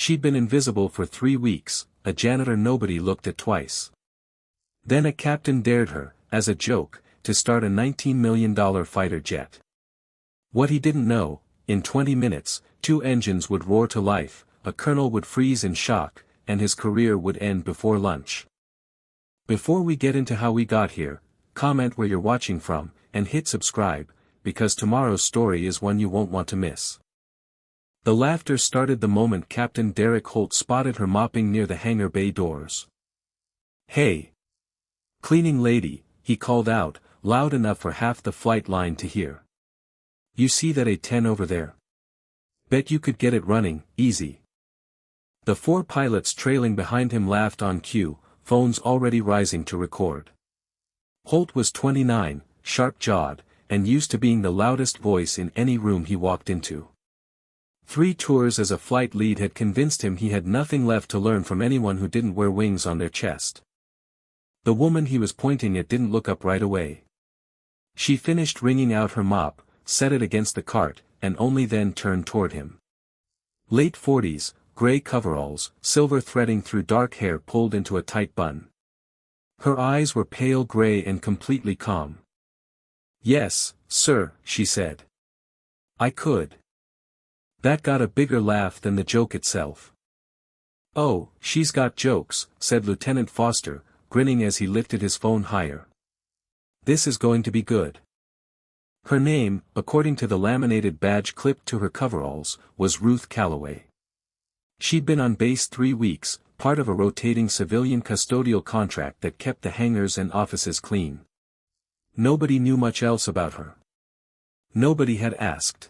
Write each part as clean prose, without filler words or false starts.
She'd been invisible for 3 weeks, a janitor nobody looked at twice. Then a captain dared her, as a joke, to start a $19 million fighter jet. What he didn't know, in 20 minutes, 2 engines would roar to life, a colonel would freeze in shock, and his career would end before lunch. Before we get into how we got here, comment where you're watching from, and hit subscribe, because tomorrow's story is one you won't want to miss. The laughter started the moment Captain Derek Holt spotted her mopping near the hangar bay doors. "Hey! Cleaning lady," he called out, loud enough for half the flight line to hear. "You see that A-10 over there? Bet you could get it running, easy." The 4 pilots trailing behind him laughed on cue, phones already rising to record. Holt was 29, sharp-jawed, and used to being the loudest voice in any room he walked into. 3 tours as a flight lead had convinced him he had nothing left to learn from anyone who didn't wear wings on their chest. The woman he was pointing at didn't look up right away. She finished wringing out her mop, set it against the cart, and only then turned toward him. Late 40s, gray coveralls, silver threading through dark hair pulled into a tight bun. Her eyes were pale gray and completely calm. "Yes, sir," she said. "I could." That got a bigger laugh than the joke itself. "Oh, she's got jokes," said Lieutenant Foster, grinning as he lifted his phone higher. "This is going to be good." Her name, according to the laminated badge clipped to her coveralls, was Ruth Calloway. She'd been on base 3 weeks, part of a rotating civilian custodial contract that kept the hangars and offices clean. Nobody knew much else about her. Nobody had asked.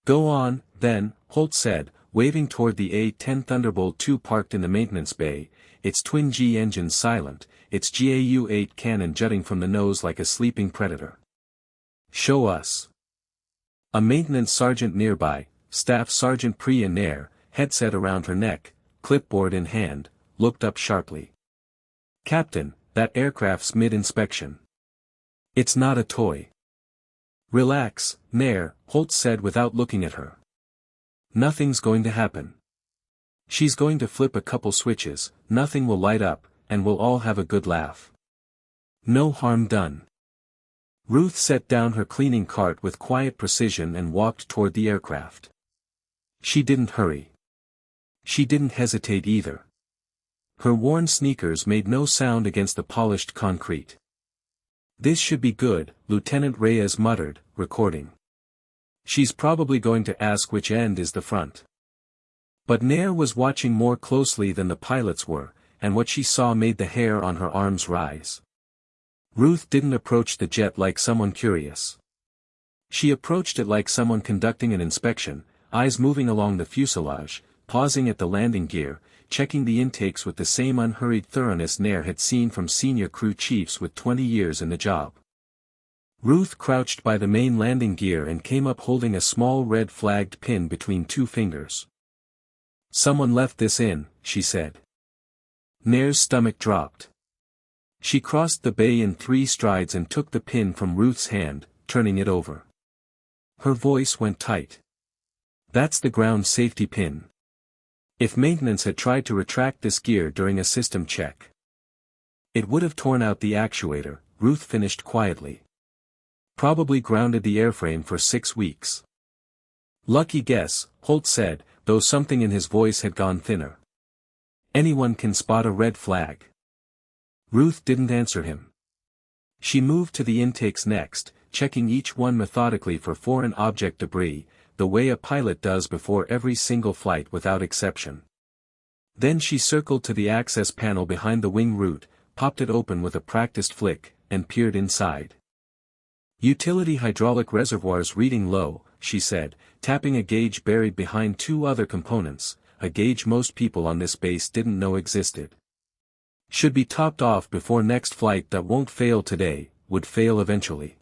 "Go on, then," Holt said, waving toward the A-10 Thunderbolt II parked in the maintenance bay, its twin G engines silent, its GAU-8 cannon jutting from the nose like a sleeping predator. "Show us." A maintenance sergeant nearby, Staff Sergeant Priya Nair, headset around her neck, clipboard in hand, looked up sharply. "Captain, that aircraft's mid-inspection. It's not a toy." "Relax, Nair," Holt said without looking at her. "Nothing's going to happen. She's going to flip a couple switches, nothing will light up, and we'll all have a good laugh. No harm done." Ruth set down her cleaning cart with quiet precision and walked toward the aircraft. She didn't hurry. She didn't hesitate either. Her worn sneakers made no sound against the polished concrete. "This should be good," Lieutenant Reyes muttered, recording. "She's probably going to ask which end is the front." But Nair was watching more closely than the pilots were, and what she saw made the hair on her arms rise. Ruth didn't approach the jet like someone curious. She approached it like someone conducting an inspection, eyes moving along the fuselage, pausing at the landing gear, checking the intakes with the same unhurried thoroughness Nair had seen from senior crew chiefs with 20 years in the job. Ruth crouched by the main landing gear and came up holding a small red flagged pin between 2 fingers. "Someone left this in," she said. Nair's stomach dropped. She crossed the bay in 3 strides and took the pin from Ruth's hand, turning it over. Her voice went tight. "That's the ground safety pin. If maintenance had tried to retract this gear during a system check, it would have torn out the actuator," Ruth finished quietly. "Probably grounded the airframe for 6 weeks. "Lucky guess," Holt said, though something in his voice had gone thinner. "Anyone can spot a red flag." Ruth didn't answer him. She moved to the intakes next, checking each one methodically for foreign object debris, the way a pilot does before every single flight without exception. Then she circled to the access panel behind the wing root, popped it open with a practiced flick, and peered inside. "Utility hydraulic reservoirs reading low," she said, tapping a gauge buried behind 2 other components, a gauge most people on this base didn't know existed. "Should be topped off before next flight that won't fail today, would fail eventually."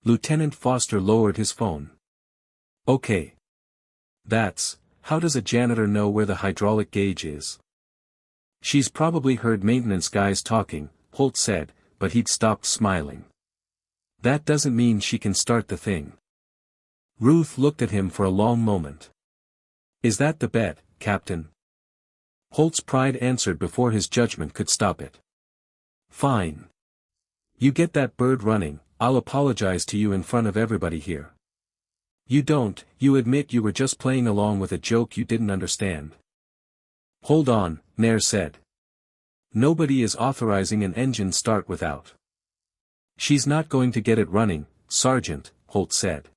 Lieutenant Foster lowered his phone. "Okay. How does a janitor know where the hydraulic gauge is?" "She's probably heard maintenance guys talking," Holt said, but he'd stopped smiling. "That doesn't mean she can start the thing." Ruth looked at him for a long moment. "Is that the bet, Captain. Holt's pride answered before his judgment could stop it. Fine. You get that bird running, I'll apologize to you in front of everybody here. You don't, you admit you were just playing along with a joke you didn't understand. Hold on, Nair said. Nobody is authorizing an engine start without. She's not going to get it running, Sergeant, Holt said.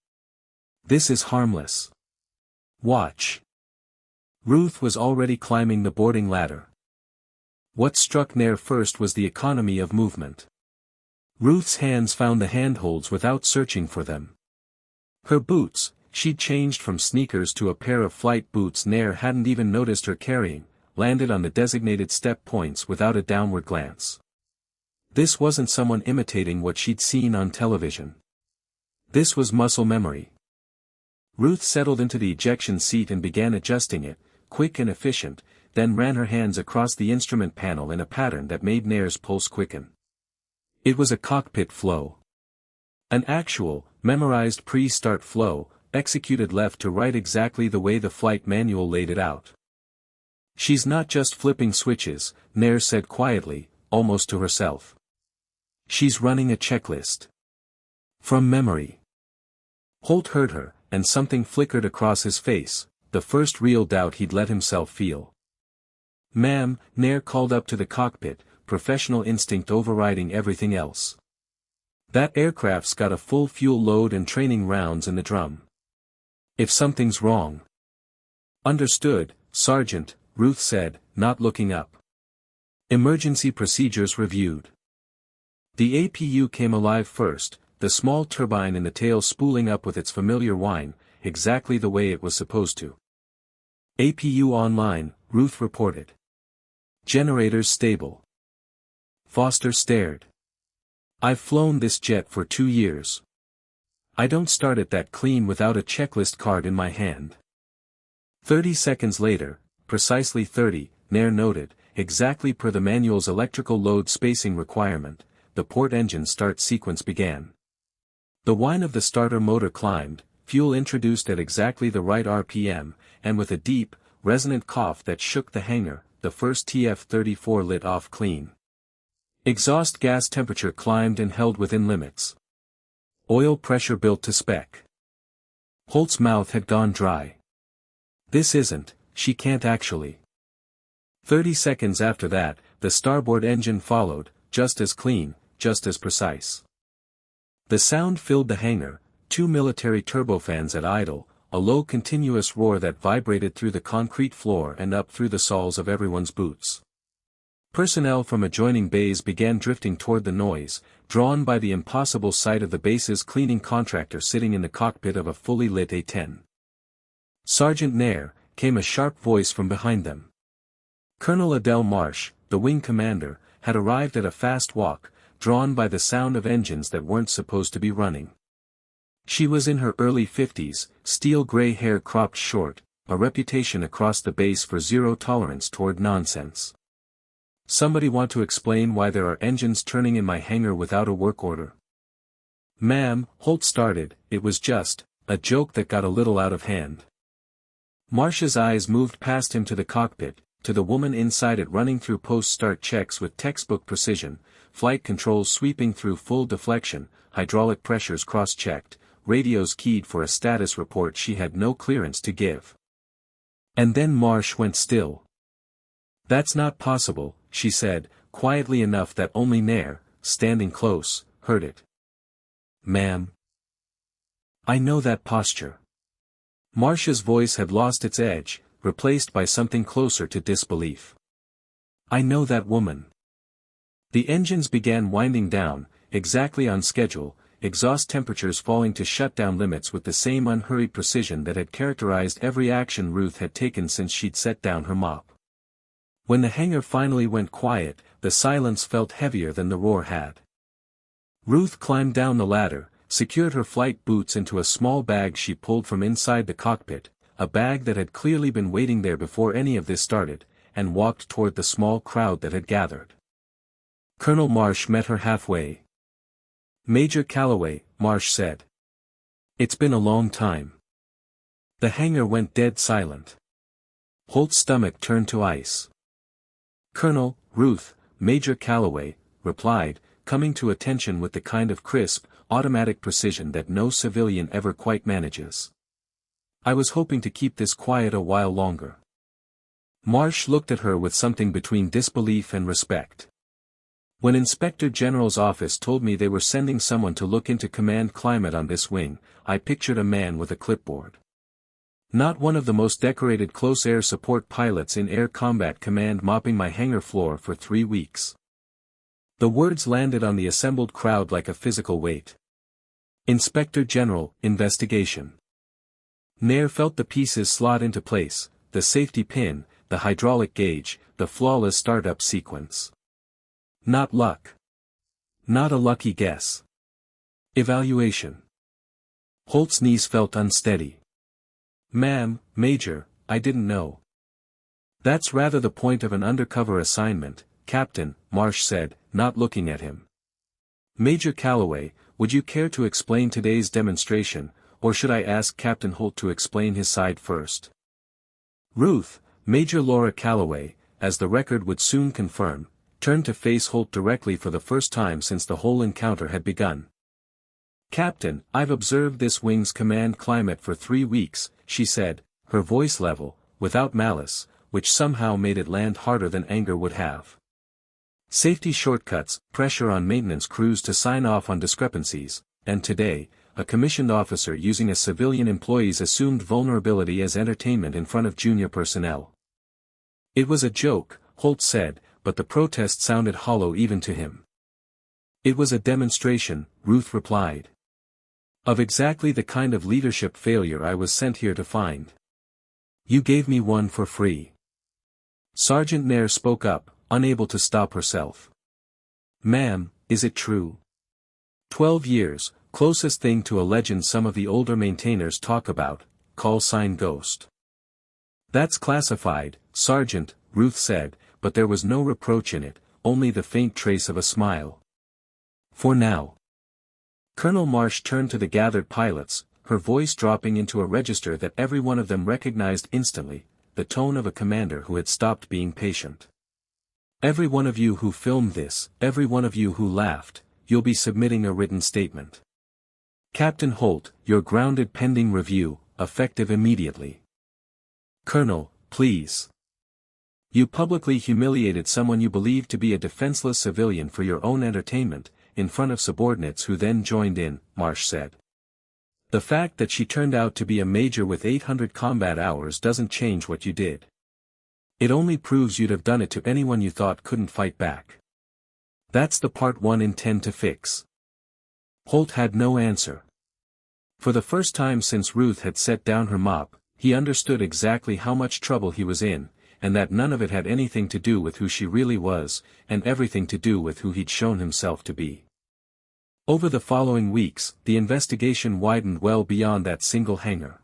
This is harmless. Watch. Ruth was already climbing the boarding ladder. What struck Nair first was the economy of movement. Ruth's hands found the handholds without searching for them. Her boots, she'd changed from sneakers to a pair of flight boots Nair hadn't even noticed her carrying, landed on the designated step points without a downward glance. This wasn't someone imitating what she'd seen on television. This was muscle memory. Ruth settled into the ejection seat and began adjusting it, quick and efficient, then ran her hands across the instrument panel in a pattern that made Nair's pulse quicken. It was a cockpit flow. An actual, memorized pre-start flow, executed left to right exactly the way the flight manual laid it out. She's not just flipping switches, Nair said quietly, almost to herself. She's running a checklist. From memory. Holt heard her, and something flickered across his face, the first real doubt he'd let himself feel. Ma'am, Nair called up to the cockpit, professional instinct overriding everything else. That aircraft's got a full fuel load and training rounds in the drum. If something's wrong. Understood, Sergeant, Ruth said, not looking up. Emergency procedures reviewed. The APU came alive first, the small turbine in the tail spooling up with its familiar whine, exactly the way it was supposed to. APU online, Ruth reported. Generators stable. Foster stared. I've flown this jet for 2 years. I don't start it that clean without a checklist card in my hand. 30 seconds later, precisely 30, Nair noted, exactly per the manual's electrical load spacing requirement, the port engine start sequence began. The whine of the starter motor climbed, fuel introduced at exactly the right RPM, and with a deep, resonant cough that shook the hangar, the first TF-34 lit off clean. Exhaust gas temperature climbed and held within limits. Oil pressure built to spec. Holt's mouth had gone dry. This isn't, she can't actually. 30 seconds after that, the starboard engine followed, just as clean, just as precise. The sound filled the hangar, 2 military turbofans at idle, a low continuous roar that vibrated through the concrete floor and up through the soles of everyone's boots. Personnel from adjoining bays began drifting toward the noise, drawn by the impossible sight of the base's cleaning contractor sitting in the cockpit of a fully lit A-10. Sergeant Nair, came a sharp voice from behind them. Colonel Adele Marsh, the wing commander, had arrived at a fast walk, drawn by the sound of engines that weren't supposed to be running. She was in her early 50s, steel-gray hair cropped short, a reputation across the base for zero tolerance toward nonsense. Somebody want to explain why there are engines turning in my hangar without a work order? Ma'am, Holt started, it was just, a joke that got a little out of hand. Marsh's eyes moved past him to the cockpit, to the woman inside it running through post-start checks with textbook precision, flight controls sweeping through full deflection, hydraulic pressures cross-checked, radios keyed for a status report she had no clearance to give. And then Marsh went still. That's not possible, she said, quietly enough that only Nair, standing close, heard it. Ma'am. I know that posture. Marsh's voice had lost its edge, replaced by something closer to disbelief. I know that woman. The engines began winding down, exactly on schedule, exhaust temperatures falling to shutdown limits with the same unhurried precision that had characterized every action Ruth had taken since she'd set down her mop. When the hangar finally went quiet, the silence felt heavier than the roar had. Ruth climbed down the ladder, secured her flight boots into a small bag she pulled from inside the cockpit, a bag that had clearly been waiting there before any of this started, and walked toward the small crowd that had gathered. Colonel Marsh met her halfway. Major Calloway, Marsh said. It's been a long time. The hangar went dead silent. Holt's stomach turned to ice. "Colonel, Ruth," Major Calloway replied, coming to attention with the kind of crisp, automatic precision that no civilian ever quite manages. "I was hoping to keep this quiet a while longer." Marsh looked at her with something between disbelief and respect. "When Inspector General's office told me they were sending someone to look into command climate on this wing, I pictured a man with a clipboard. Not one of the most decorated close air support pilots in Air Combat Command mopping my hangar floor for 3 weeks." The words landed on the assembled crowd like a physical weight. "Inspector General, investigation." Nair felt the pieces slot into place, the safety pin, the hydraulic gauge, the flawless startup sequence. Not luck. Not a lucky guess. Evaluation. Holt's knees felt unsteady. "Ma'am, Major, I didn't know." "That's rather the point of an undercover assignment, Captain," Marsh said, not looking at him. "Major Calloway, would you care to explain today's demonstration, or should I ask Captain Holt to explain his side first?" Ruth, Major Laura Calloway, as the record would soon confirm, turned to face Holt directly for the first time since the whole encounter had begun. "Captain, I've observed this wing's command climate for 3 weeks, she said, her voice level, without malice, which somehow made it land harder than anger would have. "Safety shortcuts, pressure on maintenance crews to sign off on discrepancies, and today, a commissioned officer using a civilian employee's assumed vulnerability as entertainment in front of junior personnel." It was a joke, Holt said, but the protest sounded hollow even to him. "It was a demonstration," Ruth replied. "Of exactly the kind of leadership failure I was sent here to find. You gave me one for free." Sergeant Nair spoke up, unable to stop herself. "Ma'am, is it true? 12 years, closest thing to a legend some of the older maintainers talk about, call sign Ghost." "That's classified, Sergeant," Ruth said, but there was no reproach in it, only the faint trace of a smile. "For now." Colonel Marsh turned to the gathered pilots, her voice dropping into a register that every one of them recognized instantly, the tone of a commander who had stopped being patient. "Every one of you who filmed this, every one of you who laughed, you'll be submitting a written statement. Captain Holt, you're grounded pending review, effective immediately." "Colonel, please. You publicly humiliated someone you believed to be a defenseless civilian for your own entertainment, in front of subordinates who then joined in," Marsh said. "The fact that she turned out to be a major with 800 combat hours doesn't change what you did. It only proves you'd have done it to anyone you thought couldn't fight back. That's the part one intend to fix." Holt had no answer. For the first time since Ruth had set down her mop, he understood exactly how much trouble he was in, and that none of it had anything to do with who she really was, and everything to do with who he'd shown himself to be. Over the following weeks, the investigation widened well beyond that single hangar.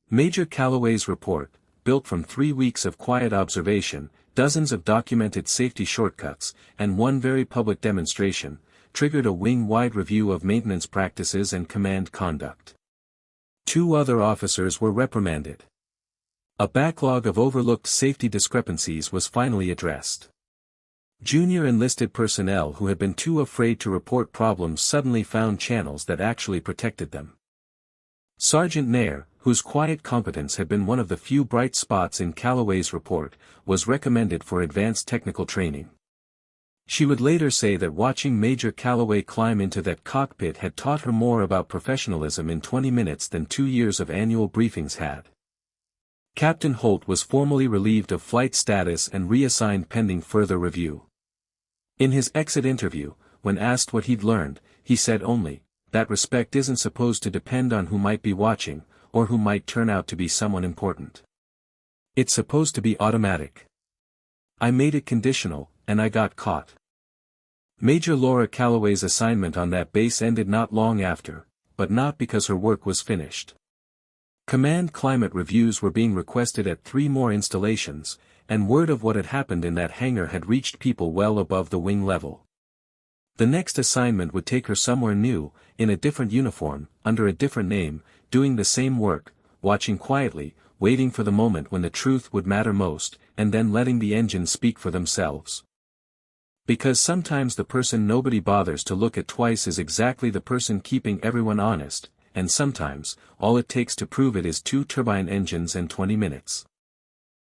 Major Calloway's report, built from 3 weeks of quiet observation, dozens of documented safety shortcuts, and one very public demonstration, triggered a wing-wide review of maintenance practices and command conduct. 2 other officers were reprimanded. A backlog of overlooked safety discrepancies was finally addressed. Junior enlisted personnel who had been too afraid to report problems suddenly found channels that actually protected them. Sergeant Nair, whose quiet competence had been one of the few bright spots in Calloway's report, was recommended for advanced technical training. She would later say that watching Major Calloway climb into that cockpit had taught her more about professionalism in 20 minutes than 2 years of annual briefings had. Captain Holt was formally relieved of flight status and reassigned pending further review. In his exit interview, when asked what he'd learned, he said only, that respect isn't supposed to depend on who might be watching, or who might turn out to be someone important. It's supposed to be automatic. I made it conditional, and I got caught. Major Laura Calloway's assignment on that base ended not long after, but not because her work was finished. Command climate reviews were being requested at 3 more installations, and word of what had happened in that hangar had reached people well above the wing level. The next assignment would take her somewhere new, in a different uniform, under a different name, doing the same work, watching quietly, waiting for the moment when the truth would matter most, and then letting the engines speak for themselves. Because sometimes the person nobody bothers to look at twice is exactly the person keeping everyone honest, and sometimes, all it takes to prove it is 2 turbine engines and 20 minutes.